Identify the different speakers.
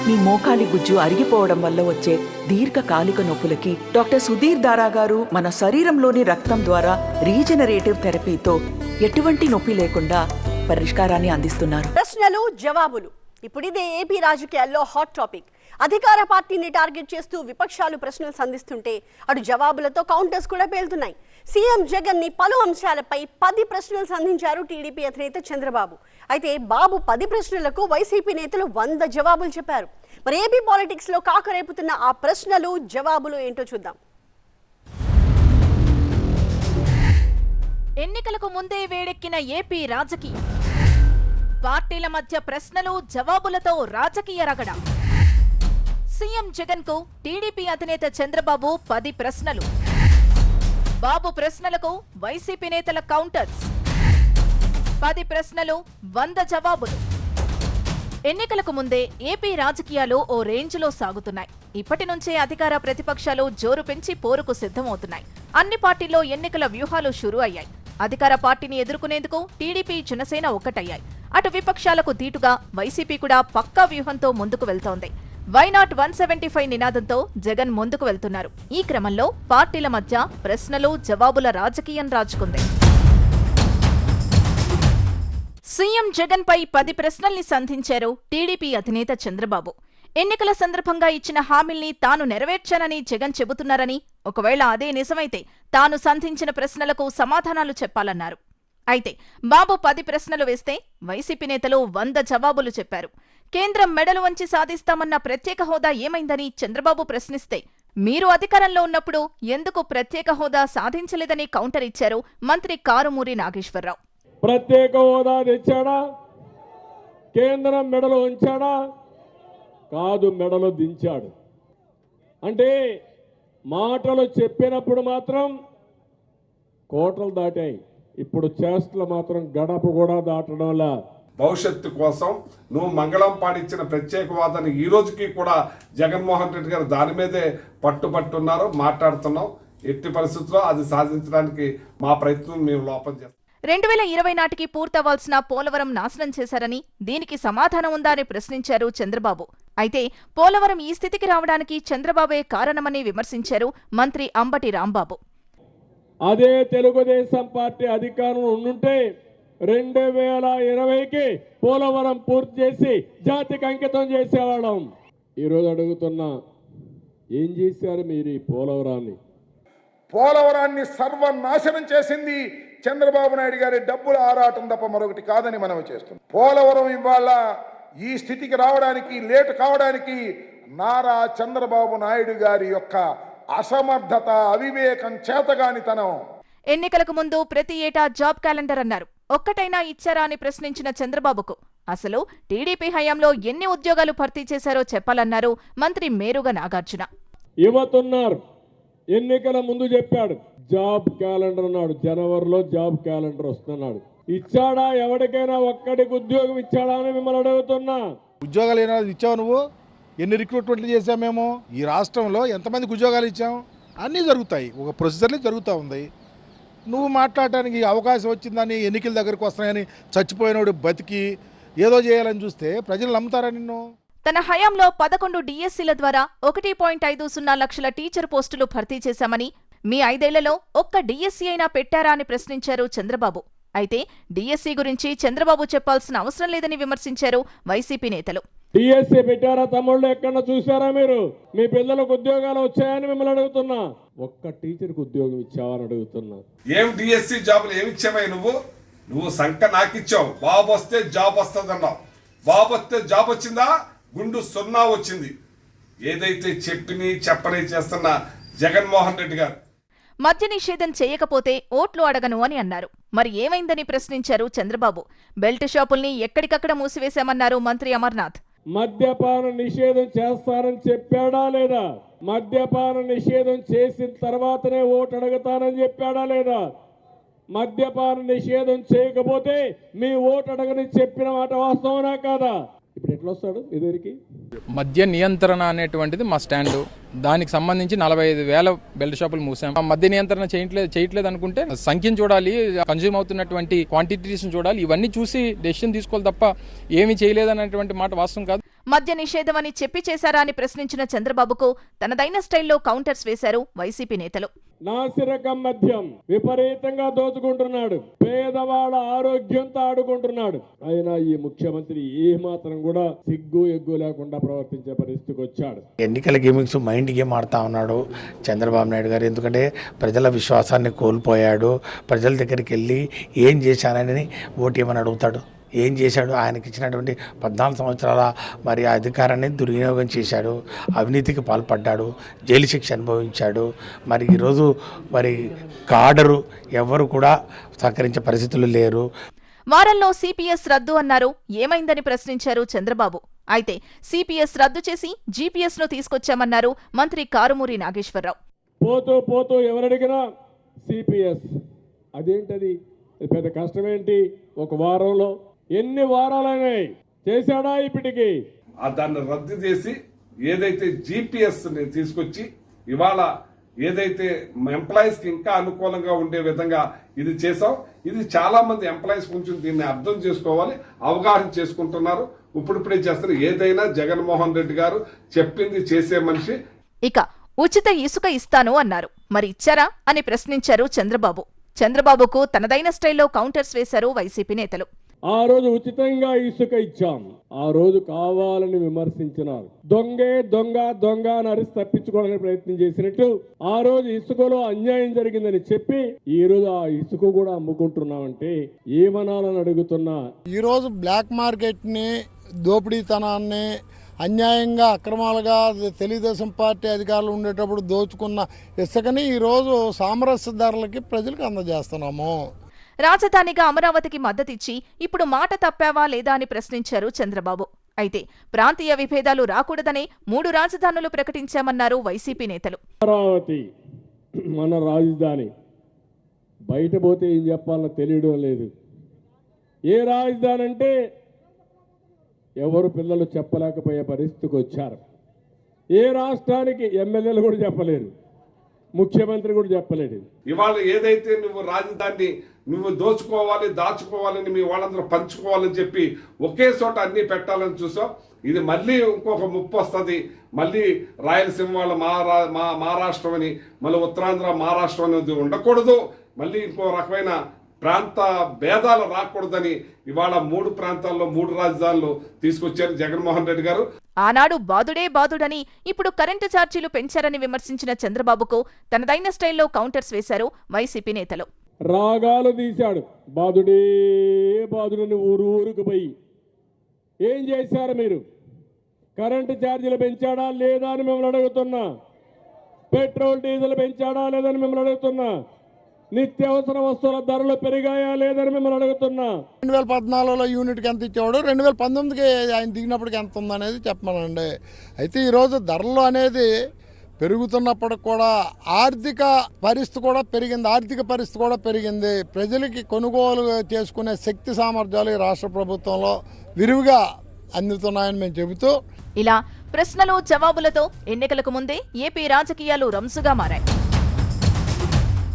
Speaker 1: మీ మోకాలి గుజ్జు అరిగిపోవడం వల్ల వచ్చే దీర్ఘకాలిక నొప్పులకి డాక్టర్ సుధీర్ దారా గారు మన శరీరంలోని రక్తం ద్వారా రీజనరేటివ్ థెరపీతో ఎటువంటి నొప్పి లేకుండా పరిష్కారాన్ని అందిస్తున్నారు.
Speaker 2: ప్రశ్నలు జవాబులు ఇప్పుడు ఇదే ఏపీ రాజకీయాల్లో హాట్ టాపిక్. అధికార పార్టీని టార్గెట్ చేస్తూ విపక్షాలు ప్రశ్నలు సంధిస్తుంటే అటు జవాబులతో కౌంటర్స్ కూడా పేలుతున్నాయి. సీఎం జగన్ ని పలు అంశాలపై 10 ప్రశ్నలు సంధించారు టీడీపీ అధినేత చంద్రబాబు. అయితే బాబు 10 ప్రశ్నలకు వైసీపీ నేతలు 100 జవాబులు చెప్పారు. మరి ఏపీ పాలిటిక్స్ లో కాకరేపుతున్న ఆ ప్రశ్నలు జవాబులు ఏంటో చూద్దాం.
Speaker 3: ఎన్నికలకు ముందే వేడెక్కిన ఏపీ రాజకీయం, పార్టీల మధ్య ప్రశ్నలు జవాబులతో రాజకీయ రగడ. సీఎం జగన్ కు టీడీపీ అధినేత చంద్రబాబు 10 ప్రశ్నలు. బాబు ప్రశ్నలకు వైసీపీ నేతల కౌంటర్స్. 10 ప్రశ్నలు 100 జవాబులు. ఎన్నికలకు ముందే ఏపీ రాజకీయాలు ఓ రేంజ్లో సాగుతున్నాయి. ఇప్పటి నుంచే అధికార ప్రతిపక్షాలు జోరు పెంచి పోరుకు సిద్ధమవుతున్నాయి. అన్ని పార్టీల్లో ఎన్నికల వ్యూహాలు షురూ అయ్యాయి. అధికార పార్టీని ఎదుర్కొనేందుకు టీడీపీ జనసేన ఒక్కటయ్యాయి. అటు విపక్షాలకు దీటుగా వైసీపీ కూడా పక్కా వ్యూహంతో ముందుకు వెళ్తోంది. వైనాట్ 175 నినాదంతో జగన్ ముందుకు వెళ్తున్నారు. ఈ క్రమంలో పార్టీల మధ్య ప్రశ్నలు జవాబుల రాజకీయం రాజుకుంది. సీఎం జగన్ పై 10 ప్రశ్నల్ని సంధించారు టీడీపీ అధినేత చంద్రబాబు. ఎన్నికల సందర్భంగా ఇచ్చిన హామీల్ని తాను నెరవేర్చానని జగన్ చెబుతున్నారని, ఒకవేళ అదే నిజమైతే తాను సంధించిన ప్రశ్నలకు సమాధానాలు చెప్పాలన్నారు. అయితే బాబు 10 ప్రశ్నలు వేస్తే వైసీపీ నేతలు 100 జవాబులు చెప్పారు. కేంద్రం మెడలు వంచి సాధిస్తామన్న ప్రత్యేక హోదా ఏమైందని చంద్రబాబు ప్రశ్నిస్తే, మీరు అధికారంలో ఉన్నప్పుడు ఎందుకు ప్రత్యేక హోదా సాధించలేదని కౌంటర్ ఇచ్చారు మంత్రి కారుమూరి నాగేశ్వరరావు.
Speaker 4: ప్రత్యేక హోదా తెచ్చాడా? కేంద్రం మెడలు ఉంచాడా? కాదు, మెడలు దించాడు. అంటే మాటలు చెప్పినప్పుడు మాత్రం కోటలు దాటాయి, ఇప్పుడు చేష్టలు మాత్రం గడప కూడా దాటడంలా.
Speaker 5: భవిష్యత్తు కోసం నువ్వు మంగళం పాటించిన ప్రత్యేక హోదాని ఈ రోజుకి కూడా జగన్మోహన్ రెడ్డి గారు దాని మీదే పట్టుబట్టున్నారు, మాట్లాడుతున్నాం. ఎట్టి పరిస్థితుల్లో అది సాధించడానికి మా ప్రయత్నం మేము లోపం చేస్తాం.
Speaker 3: 2020 నాటికి పూర్తవ్వాల్సిన పోలవరం నాశనం చేశారని, దీనికి సమాధానం ఉందా అని ప్రశ్నించారు చంద్రబాబు. అయితే పోలవరం ఈ స్థితికి రావడానికి చంద్రబాబే కారణమని విమర్శించారు మంత్రి అంబటి రాంబాబు.
Speaker 4: అదే తెలుగుదేశం పార్టీ అధికారం ఉండుంటే 2020కి పోలవరం పూర్తి చేసి జాతికి అంకితం చేసేవాళ్ళం. ఈరోజు అడుగుతున్నా, ఏం చేశారు మీరు ఈ పోలవరాన్ని?
Speaker 6: పోలవరాన్ని సర్వనాశనం చేసింది చంద్రబాబు నాయుడు గారి డబ్బుల ఆరాటం తప్ప మరొకటి కాదని మనం చేస్తున్నాం. పోలవరం ఇవాళ ఈ స్థితికి రావడానికి, లేటు కావడానికి నారా చంద్రబాబు నాయుడు గారి యొక్క అసమర్థత, అవివేకం, చేతగానితనం.
Speaker 3: ఎన్నికలకు ముందు ప్రతి ఏటా జాబ్ క్యాలెండర్ అన్నారు. ఒక్కటైనా ఇచ్చారా అని ప్రశ్నించిన చంద్రబాబుకు అసలు టీడీపీ హయాంలో ఎన్ని ఉద్యోగాలు భర్తీ చేశారో చెప్పాలన్నారు మంత్రి మేరుగ నాగార్జున.
Speaker 4: ఇవ్వతున్నారు, ఎన్నికల ముందు చెప్పాడు జాబ్ క్యాలెండర్ అన్నాడు. జనవరిలో జాబ్ క్యాలెండర్ వస్తున్నాడు. ఇచ్చాడా? ఎవరికైనా ఒక్కడికి ఉద్యోగం ఇచ్చాడా అని మిమ్మల్ని అడుగుతున్నా.
Speaker 7: ఉద్యోగాలు ఏమైనా ఇచ్చావు నువ్వు? ఎన్ని రిక్రూట్మెంట్లు చేసాం మేము? ఈ రాష్ట్రంలో ఎంతమందికి ఉద్యోగాలు ఇచ్చాం? అన్నీ జరుగుతాయి, ఒక ప్రొసీజర్లే జరుగుతూ ఉంది. నువ్వు మాట్లాడటానికి అవకాశం వచ్చిందని, ఎన్నికల దగ్గరకు వస్తున్నాయని చచ్చిపోయినోడు బతికి ఏదో చేయాలని చూస్తే ప్రజలు నమ్ముతారా నిన్ను?
Speaker 3: తన హయాంలో 11 డిఎస్సీల ద్వారా 1.50 లక్షల టీచర్ పోస్టులు భర్తీ చేశామని, మీ 5 ఏళ్లలో ఒక్క డిఎస్సీ అయినా పెట్టారా అని ప్రశ్నించారు చంద్రబాబు. అయితే డిఎస్సీ గురించి చంద్రబాబు చెప్పాల్సిన అవసరం లేదని విమర్శించారు వైసీపీ నేతలు.
Speaker 4: డిఎస్సీ పెట్టారా తమ్ముళ్ళు? ఎక్కడన్నా చూసారా మీరు? మీ పిల్లలకు ఉద్యోగాలు వచ్చాయని మిమ్మల్ని అడుగుతున్నా. ఒక్క టీచర్కి ఉద్యోగం ఇచ్చావని అడుగుతున్నా.
Speaker 5: ఏం డిఎస్సి జాబులు ఏమి ఇచ్చావా? నువ్వు సంఖ్య నాకిచ్చావు. బాబు వస్తే జాబ్ వస్తుంది అన్నావు. బాబు వస్తే జాబ్ వచ్చిందా? గుండు 0 వచ్చింది. ఏదైతే చెప్పని చేస్తున్న జగన్మోహన్ రెడ్డి గారు
Speaker 3: మద్య నిషేధం చేయకపోతే ఓట్లు అడగను అని అన్నారు. మరి ఏమైందని ప్రశ్నించారు చంద్రబాబు. బెల్ట్ షాపుల్ని ఎక్కడికక్కడ మూసివేశామన్నారు మంత్రి అమర్నాథ్.
Speaker 4: మద్యపాన నిషేధం చేస్తారని చెప్పాడా లేదా? మద్యపాన నిషేధం చేసిన తర్వాతనే ఓటు అడగతానని చెప్పాడా లేదా? మద్యపాన నిషేధం చేయకపోతే మీ ఓటు అడగని చెప్పిన మాట వాస్తవనా కాదా? ఇప్పుడు ఎట్లా వస్తాడు మీ దగ్గరికి?
Speaker 8: మద్య నియంత్రణ అనేటువంటిది మా స్టాండు. దానికి సంబంధించి 45,000 బెల్ట్ షాపులు మూసాం. మద్య నియంత్రణ చేయట్లేదు అనుకుంటే సంఖ్యను చూడాలి, కన్జ్యూమ్ అవుతున్నటువంటి క్వాంటిటీస్ చూడాలి. ఇవన్నీ చూసి డెసిషన్ తీసుకోవాలి తప్ప ఏమీ చేయలేదనేటువంటి మాట వాస్తవం కాదు.
Speaker 3: మద్య నిషేధమని చెప్పి చేశారా అని ప్రశ్నించిన చంద్రబాబుకు తనదైన స్టైల్లో కౌంటర్స్ వేశారు వైసీపీ నేతలు.
Speaker 4: నాసిరకం మద్యం విపరీతంగా దోచుకుంటున్నాడు, పేదవాళ్ళ ఆరోగ్యంతో ఆడుకుంటున్నాడు. అయినా ఈ ముఖ్యమంత్రి ఏ మాత్రం కూడా సిగ్గు ఎగ్గు లేకుండా ప్రవర్తించే పరిస్థితికి వచ్చాడు.
Speaker 9: ఎన్నికల గేమింగ్స్ మైండ్ గేమ్ ఆడుతూ ఉన్నాడు చంద్రబాబు నాయుడు గారు. ఎందుకంటే ప్రజల విశ్వాసాన్ని కోల్పోయాడు. ప్రజల దగ్గరికి వెళ్ళి ఏం చేశానని ఓటు ఏమని అడుగుతాడు? ఏం చేశాడు? ఆయనకి ఇచ్చినటువంటి 14 సంవత్సరాల మరి అధికారాన్ని దుర్వినియోగం చేశాడు, అవినీతికి పాల్పడ్డాడు, జైలు శిక్ష అనుభవించాడు. మరి ఈరోజు మరి కాడరు ఎవరు కూడా సహకరించే పరిస్థితులు లేరు.
Speaker 3: వారంలో సిపిఎస్ రద్దు అన్నారు. ఏమైందని ప్రశ్నించారు చంద్రబాబు. అయితే సిపిఎస్ రద్దు చేసి జీపీఎస్ ను తీసుకొచ్చామన్నారు మంత్రి కారుమూరి నాగేశ్వరరావు.
Speaker 4: పోతూ ఎవరడిగినా సిపిఎస్ అదేంటది, పెద్ద కష్టమేంటి? ఒక వారంలో ఎన్ని వారాలైనాయి చేశాడా ఇప్పటికి?
Speaker 5: దాన్ని రద్దు చేసి ఏదైతే జీపీఎస్ తీసుకొచ్చి ఇవాళ ఏదైతే ఎంప్లాయీస్ కి ఇంకా అనుకూలంగా ఉండే విధంగా ఇది చేసాం. ఇది చాలా మంది ఎంప్లాయీస్ కొంచెం దీన్ని అర్థం చేసుకోవాలి, అవగాహన చేసుకుంటున్నారు. ఇప్పుడిప్పుడే చేస్తారు. ఏదైనా జగన్మోహన్ రెడ్డి గారు చెప్పింది చేసే మనిషి.
Speaker 3: ఇక ఉచిత ఇసుక ఇస్తాను అన్నారు. మరి ఇచ్చారా అని ప్రశ్నించారు చంద్రబాబు. చంద్రబాబుకు తనదైన స్టైల్లో కౌంటర్స్ వేశారు వైసీపీ నేతలు.
Speaker 4: ఆ రోజు ఉచితంగా ఇసుక ఇచ్చాం, ఆ రోజు కావాలని విమర్శించినారు. దొంగ అని అరిసి తప్పించుకోవడానికి ప్రయత్నం చేసినట్టు ఆ రోజు ఇసుకలో అన్యాయం జరిగిందని చెప్పి ఈ రోజు ఆ ఇసుక కూడా అమ్ముకుంటున్నామంటే ఏమనాలని అడుగుతున్నా.
Speaker 10: ఈ రోజు బ్లాక్ మార్కెట్ ని, దోపిడీతనాన్ని, అన్యాయంగా అక్రమాలుగా తెలుగుదేశం పార్టీ అధికారులు ఉండేటప్పుడు దోచుకున్న ఇసుకని ఈరోజు సామరస్య ధరలకి ప్రజలకు అందజేస్తున్నాము.
Speaker 3: రాజధానిగా అమరావతికి మద్దతిచ్చి ఇప్పుడు మాట తప్పావా లేదా అని ప్రశ్నించారు చంద్రబాబు. అయితే ప్రాంతీయ విభేదాలు రాకూడదనే 3 రాజధానులు ప్రకటించామన్నారు వైసీపీ నేతలు.
Speaker 4: అమరావతి మన రాజధాని, బయట పోతే ఏం చెప్పాలో తెలియడం లేదు. ఏ రాజధాని అంటే ఎవరు పిల్లలు చెప్పలేకపోయే పరిస్థితికి వచ్చారు. ఏ రాష్ట్రానికి ఎమ్మెల్యేలు కూడా చెప్పలేరు, ముఖ్యమంత్రి కూడా చెప్పలేడు.
Speaker 5: ఇవాళ ఏదైతే నువ్వు రాజధానిని నువ్వు దాచుకోవాలని మీ వాళ్ళందరూ పంచుకోవాలని చెప్పి ఒకే చోట అన్ని పెట్టాలని చూసాం. ఇది మళ్ళీ ఇంకొక ముప్పు వస్తుంది. మళ్ళీ రాయలసీమ వాళ్ళ మహారాష్ట్రం అని, మళ్ళీ ఉత్తరాంధ్ర మహారాష్ట్రం అనేది ఉండకూడదు. మళ్ళీ ఇంకో రకమైన ప్రాంత భేదాలు రాకూడదని ఇవాళ 3 ప్రాంతాల్లో 3 రాజధానులు తీసుకొచ్చారు జగన్మోహన్ రెడ్డి గారు.
Speaker 3: ఆనాడు బాదుడని ఇప్పుడు కరెంటు ఛార్జీలు పెంచారని విమర్శించిన చంద్రబాబుకు తనదైన స్టైల్లో కౌంటర్స్ వేశారు వైసీపీ నేతలు.
Speaker 4: రాగాలు తీశాడు, బాదుడని ఊరుకు పోయి ఏం చేశారు మీరు? కరెంటు ఛార్జీలు పెంచాడా లేదా అని మిమ్మల్ని అడుగుతున్నా. పెట్రోల్ డీజిల్ పెంచాడా లేదని మిమ్మల్ని అడుగుతున్నా. నిత్యావసర వస్తువుల ధరలు పెరిగాయా లేదని మిమ్మల్ని అడుగుతున్నా.
Speaker 10: 2014లో యూనిట్కి ఎంత ఇచ్చేవాడు, 2019కి ఆయన దిగినప్పటికి ఎంత ఉందనేది చెప్పమనండి. అయితే ఈరోజు ధరలు అనేది పెరుగుతున్నప్పటికి కూడా ఆర్థిక పరిస్థితి కూడా పెరిగింది. ప్రజలకి కొనుగోలు చేసుకునే శక్తి సామర్థ్యాలు ఈ రాష్ట్ర ప్రభుత్వంలో విరివిగా అందుతున్నాయని మేము చెబుతూ,
Speaker 3: ఇలా ప్రశ్నలు జవాబులతో ఎన్నికలకు ముందే ఏపీ రాజకీయాలు రంసుగా మారాయి.